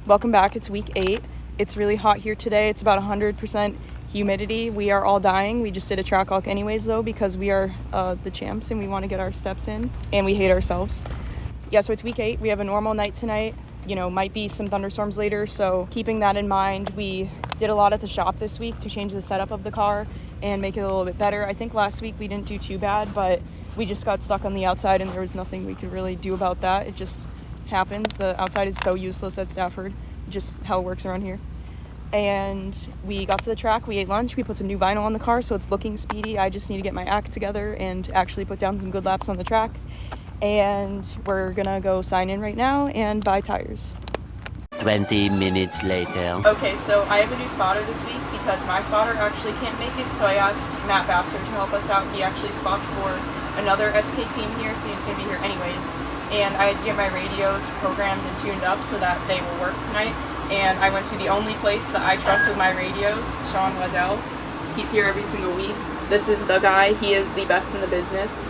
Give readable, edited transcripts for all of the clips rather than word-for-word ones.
Welcome back. It's week 8. It's really hot here today. It's about 100% humidity. We are all dying. We just did a track walk anyways though because we are the champs and we want to get our steps in and we hate ourselves. Yeah, so it's week 8. We have a normal night tonight. You know, might be some thunderstorms later, so keeping that in mind, we did a lot at the shop this week to change the setup of the car and make it a little bit better. I think last week we didn't do too bad, but we just got stuck on the outside and there was nothing we could really do about that. It just happens. The outside is so useless at Stafford, just how it works around here. And we got to the track, we ate lunch, we put some new vinyl on the car so it's looking speedy. I just need to get my act together and actually put down some good laps on the track. And we're gonna go sign in right now and buy tires. 20 minutes later. Okay, so I have a new spotter this week because my spotter actually can't make it, so I asked Matt Bassler to help us out. He actually spots for another SK team here, so he's gonna be here anyways. And I had to get my radios programmed and tuned up so that they will work tonight. And I went to the only place that I trust with my radios, Sean Waddell. He's here every single week. This is the guy. He is the best in the business.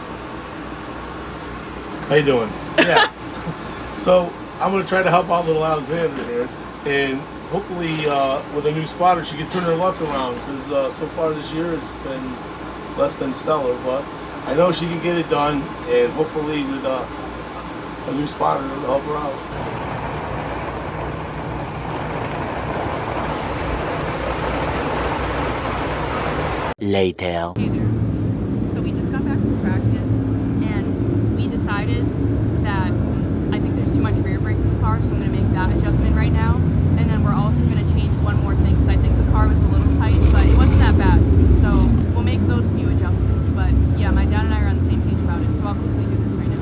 How you doing? Yeah. So I'm going to try to help out little Alexandra here, and hopefully with a new spotter she can turn her luck around because so far this year it's been less than stellar, but I know she can get it done, and hopefully with a new spotter it'll help her out. Later. So we just got back from practice and we decided that I think there's too much rear brake in the car, so I'm going to make that adjustment right now. And then we're also going to change one more thing because I think the car was a little tight, but it wasn't that bad. So we'll make those few adjustments. But yeah, my dad and I are on the same page about it, so I'll quickly do this right now.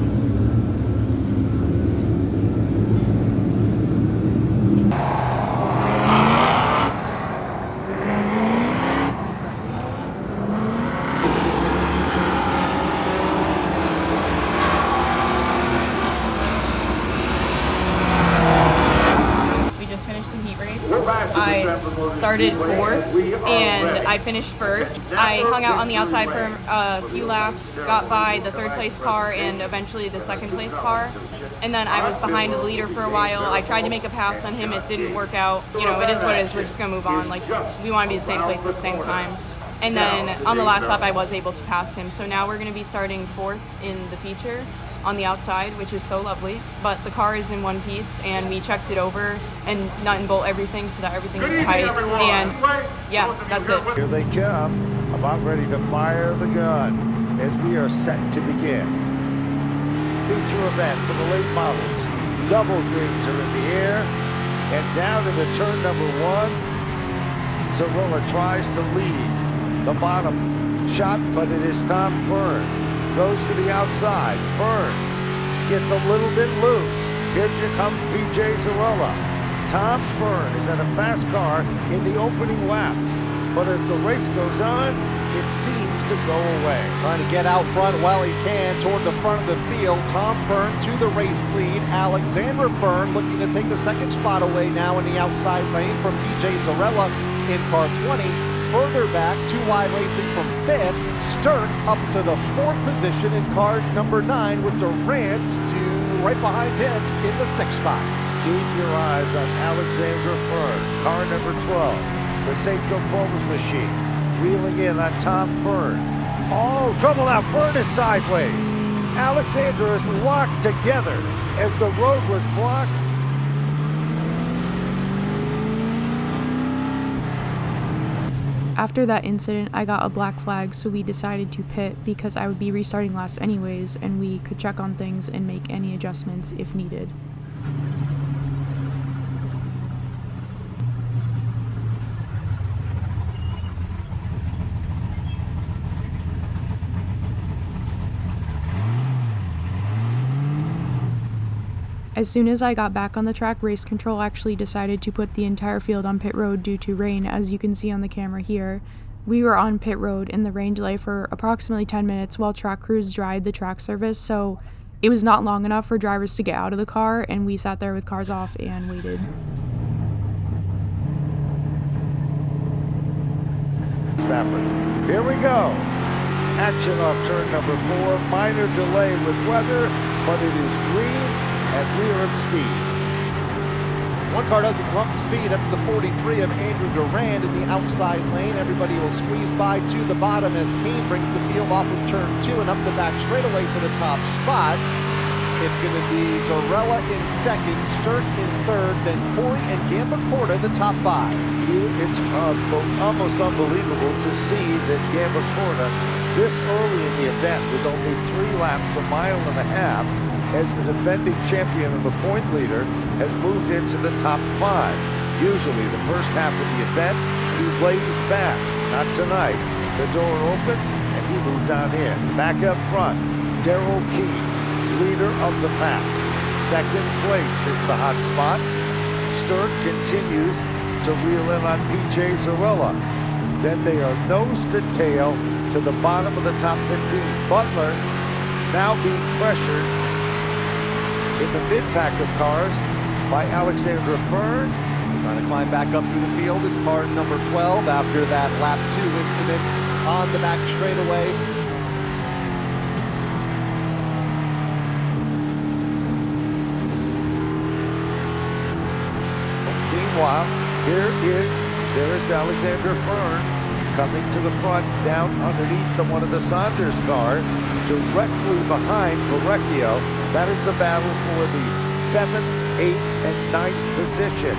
I started 4th and I finished 1st. I hung out on the outside for a few laps, got by the 3rd place car and eventually the 2nd place car. And then I was behind the leader for a while. I tried to make a pass on him, it didn't work out. You know, it is what it is, we're just gonna move on. Like, we wanna be the same place at the same time. And then on the last lap I was able to pass him. So now we're gonna be starting 4th in the feature on the outside, which is so lovely, but the car is in one piece and we checked it over and nut and bolt everything so that everything is tight, and yeah, that's it. Here they come, about ready to fire the gun as we are set to begin. Feature event for the late models. Double greens are in the air and down into turn number 1. Zarola tries to lead the bottom shot, but it is Tom Fern. Goes to the outside. Fern gets a little bit loose. Here comes BJ Zarola. Tom Fern is in a fast car in the opening laps, but as the race goes on, it seems to go away. Trying to get out front while he can toward the front of the field. Tom Fern to the race lead. Alexander Fern looking to take the 2nd spot away now in the outside lane from BJ Zarola in car 20. Further back, 2Y Racing from 5th. Sturck up to the 4th position in car number 9 with Durant to right behind him in the 6th spot. Keep your eyes on Alexander Fern, car number 12. The SAFCO Forwards machine wheeling in on Tom Fern. Oh, trouble now, Fern is sideways. Alexander is locked together as the road was blocked. After that incident, I got a black flag, so we decided to pit because I would be restarting last anyways, and we could check on things and make any adjustments if needed. As soon as I got back on the track, race control actually decided to put the entire field on pit road due to rain, as you can see on the camera here. We were on pit road in the rain delay for approximately 10 minutes while track crews dried the track surface, so it was not long enough for drivers to get out of the car, and we sat there with cars off and waited. Stafford. Here we go. Action off turn number 4. Minor delay with weather, but it is green and we are at speed. One car doesn't come up to speed. That's the 43 of Andrew Durand in the outside lane. Everybody will squeeze by to the bottom as Kane brings the field off of turn 2 and up the back straightaway for the top spot. It's going to be Zarella in second, Sturk in third, then Corey and Gambacorta the top 5. It's almost unbelievable to see that Gambacorta this early in the event with only 3 laps, a mile and a half, as the defending champion and the point leader, has moved into the top 5. Usually the first half of the event, he lays back. Not tonight. The door opened and he moved on in. Back up front, Darrell Key, leader of the pack. Second place is the hot spot. Sturk continues to reel in on PJ Zarella. Then they are nose to tail to the bottom of the top 15. Butler now being pressured in the mid-pack of cars by Alexandra Fern. Trying to climb back up through the field in car number 12 after that lap 2 incident on the back straightaway. Meanwhile, there is Alexandra Fern coming to the front, down underneath one of the Saunders cars, directly behind Verrecchio. That is the battle for the 7th, 8th, and 9th position.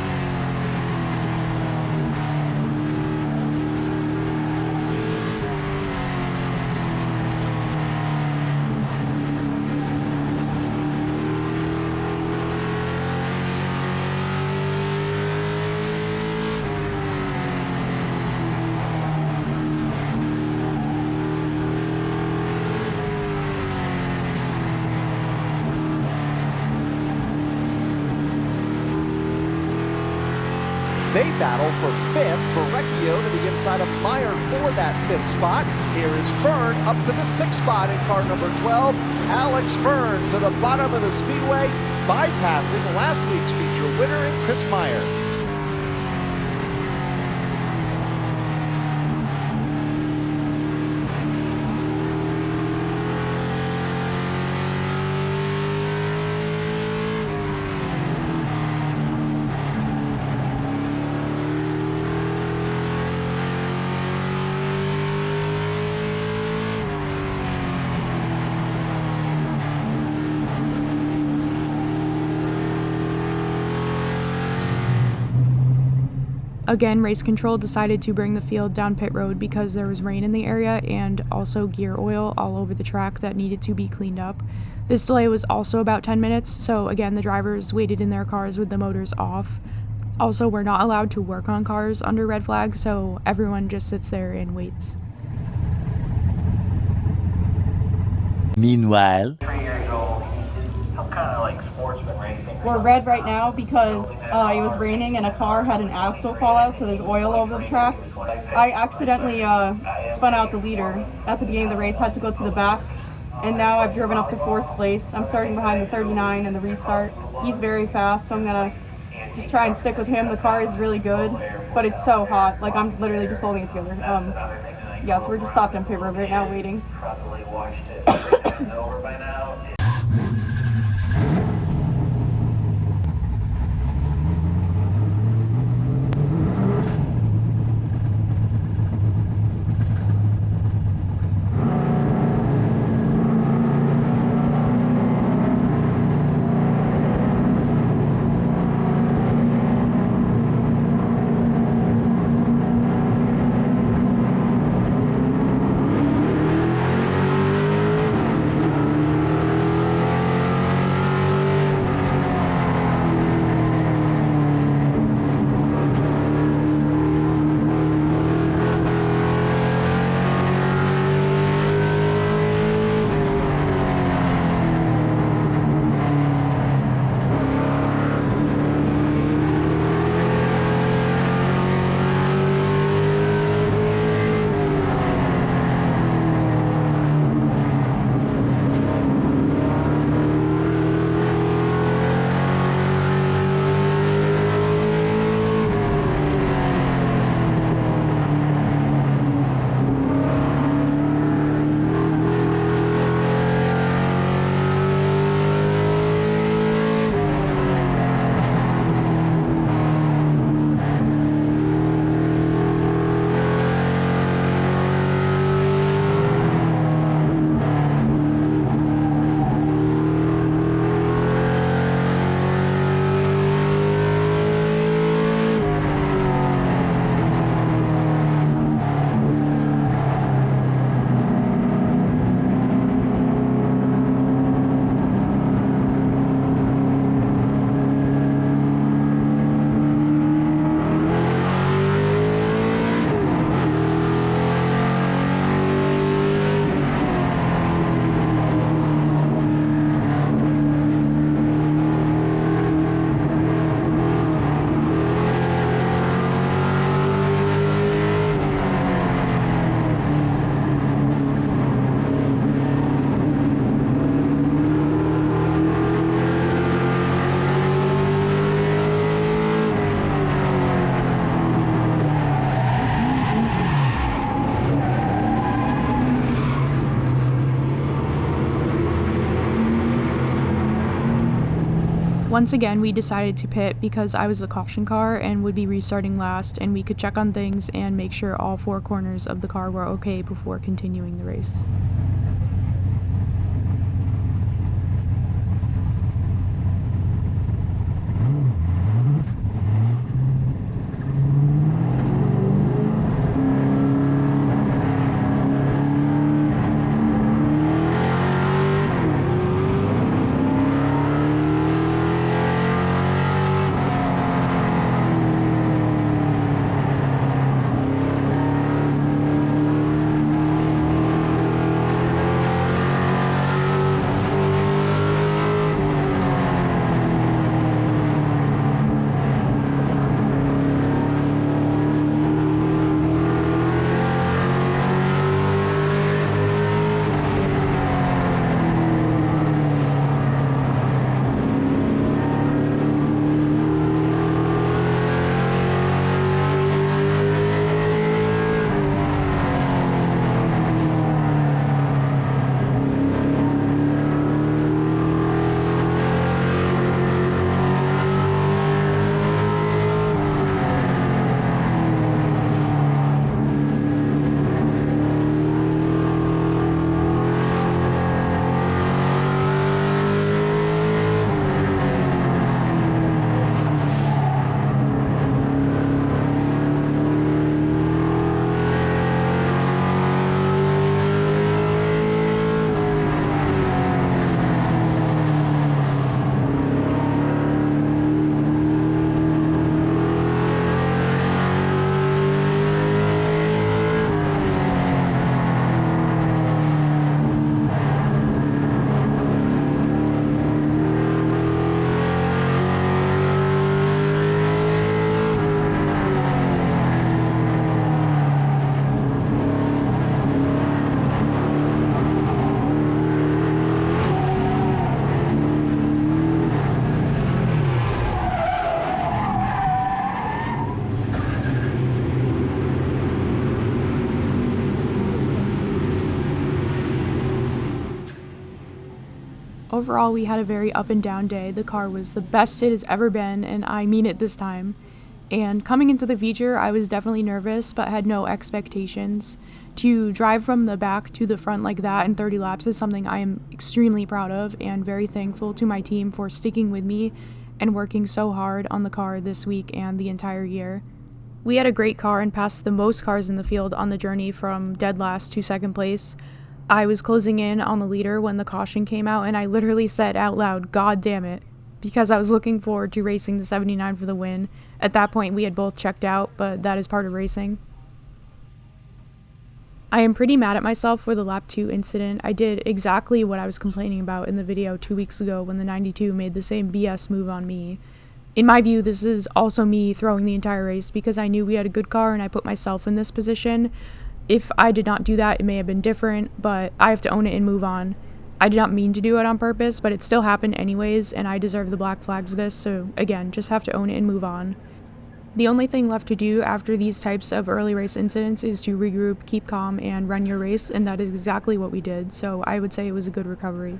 They battle for 5th. Verrecchio to the inside of Meyer for that 5th spot. Here is Fern up to the 6th spot in car number 12. Alex Fern to the bottom of the speedway, bypassing last week's feature winner in Chris Meyer. Again, race control decided to bring the field down pit road because there was rain in the area and also gear oil all over the track that needed to be cleaned up. This delay was also about 10 minutes, so again, the drivers waited in their cars with the motors off. Also, we're not allowed to work on cars under red flag, so everyone just sits there and waits. Meanwhile, 3 years old, some kind of like sportsman racing. We're red right now because it was raining and a car had an axle fall out, so there's oil over the track. I accidentally spun out the leader at the beginning of the race, had to go to the back, and now I've driven up to 4th place. I'm starting behind the 39 in the restart. He's very fast, so I'm gonna just try and stick with him. The car is really good, but it's so hot. Like, I'm literally just holding it together. Yeah, so we're just stopped on pit road right now waiting. Probably watched it over by now. Once again, we decided to pit because I was the caution car and would be restarting last, and we could check on things and make sure all 4 corners of the car were okay before continuing the race. Overall, we had a very up and down day. The car was the best it has ever been, and I mean it this time. And coming into the feature, I was definitely nervous, but had no expectations. To drive from the back to the front like that in 30 laps is something I am extremely proud of, and very thankful to my team for sticking with me and working so hard on the car this week and the entire year. We had a great car and passed the most cars in the field on the journey from dead last to second place. I was closing in on the leader when the caution came out, and I literally said out loud, "God damn it," because I was looking forward to racing the 79 for the win. At that point, we had both checked out, but that is part of racing. I am pretty mad at myself for the lap 2 incident. I did exactly what I was complaining about in the video 2 weeks ago when the 92 made the same BS move on me. In my view, this is also me throwing the entire race because I knew we had a good car and I put myself in this position. If I did not do that, it may have been different, but I have to own it and move on. I did not mean to do it on purpose, but it still happened anyways, and I deserve the black flag for this, so again, just have to own it and move on. The only thing left to do after these types of early race incidents is to regroup, keep calm, and run your race, and that is exactly what we did, so I would say it was a good recovery.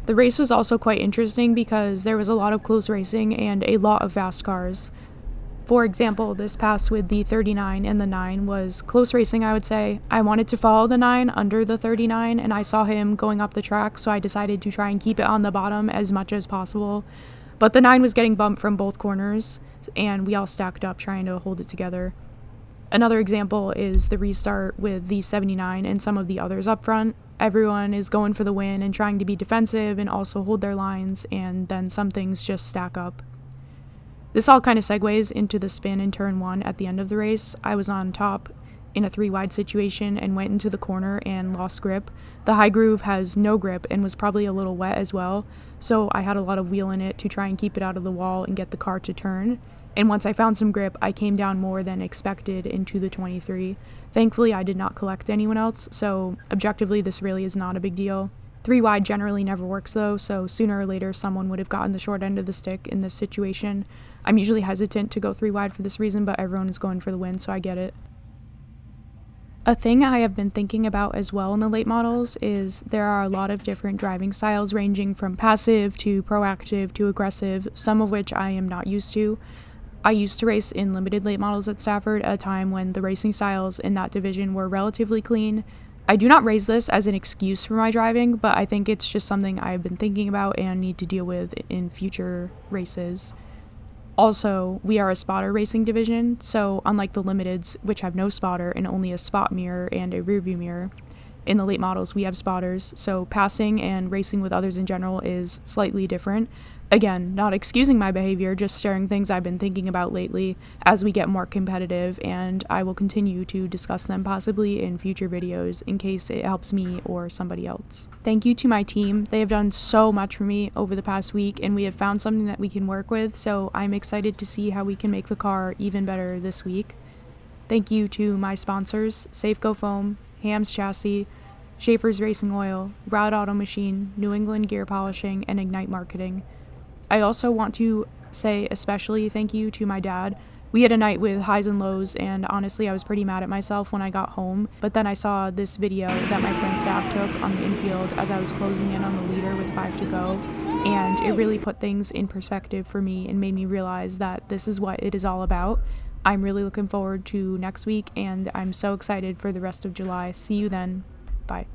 The race was also quite interesting because there was a lot of close racing and a lot of fast cars. For example, this pass with the 39 and the 9 was close racing, I would say. I wanted to follow the 9 under the 39, and I saw him going up the track, so I decided to try and keep it on the bottom as much as possible. But the 9 was getting bumped from both corners, and we all stacked up trying to hold it together. Another example is the restart with the 79 and some of the others up front. Everyone is going for the win and trying to be defensive and also hold their lines, and then some things just stack up. This all kind of segues into the spin in turn 1 at the end of the race. I was on top in a 3-wide situation and went into the corner and lost grip. The high groove has no grip and was probably a little wet as well, so I had a lot of wheel in it to try and keep it out of the wall and get the car to turn. And once I found some grip, I came down more than expected into the 23. Thankfully, I did not collect anyone else, so objectively this really is not a big deal. 3-wide generally never works though, so sooner or later someone would have gotten the short end of the stick in this situation. I'm usually hesitant to go 3-wide for this reason, but everyone is going for the win, so I get it. A thing I have been thinking about as well in the late models is there are a lot of different driving styles ranging from passive to proactive to aggressive, some of which I am not used to. I used to race in limited late models at Stafford at a time when the racing styles in that division were relatively clean. I do not raise this as an excuse for my driving, but I think it's just something I've been thinking about and need to deal with in future races. Also, we are a spotter racing division, so unlike the limiteds, which have no spotter and only a spot mirror and a rearview mirror, in the late models we have spotters, so passing and racing with others in general is slightly different. Again, not excusing my behavior, just sharing things I've been thinking about lately as we get more competitive, and I will continue to discuss them possibly in future videos in case it helps me or somebody else. Thank you to my team. They have done so much for me over the past week, and we have found something that we can work with, so I'm excited to see how we can make the car even better this week. Thank you to my sponsors, SAFCO Foam, Hamm's Chassis, Schaeffer's Racing Oil, RAD Auto Machine, New England Gear Polishing, and Ignite Marketing. I also want to say especially thank you to my dad. We had a night with highs and lows, and honestly I was pretty mad at myself when I got home, but then I saw this video that my friend Sav took on the infield as I was closing in on the leader with 5 to go, and it really put things in perspective for me and made me realize that this is what it is all about. I'm really looking forward to next week, and I'm so excited for the rest of July. See you then. Bye.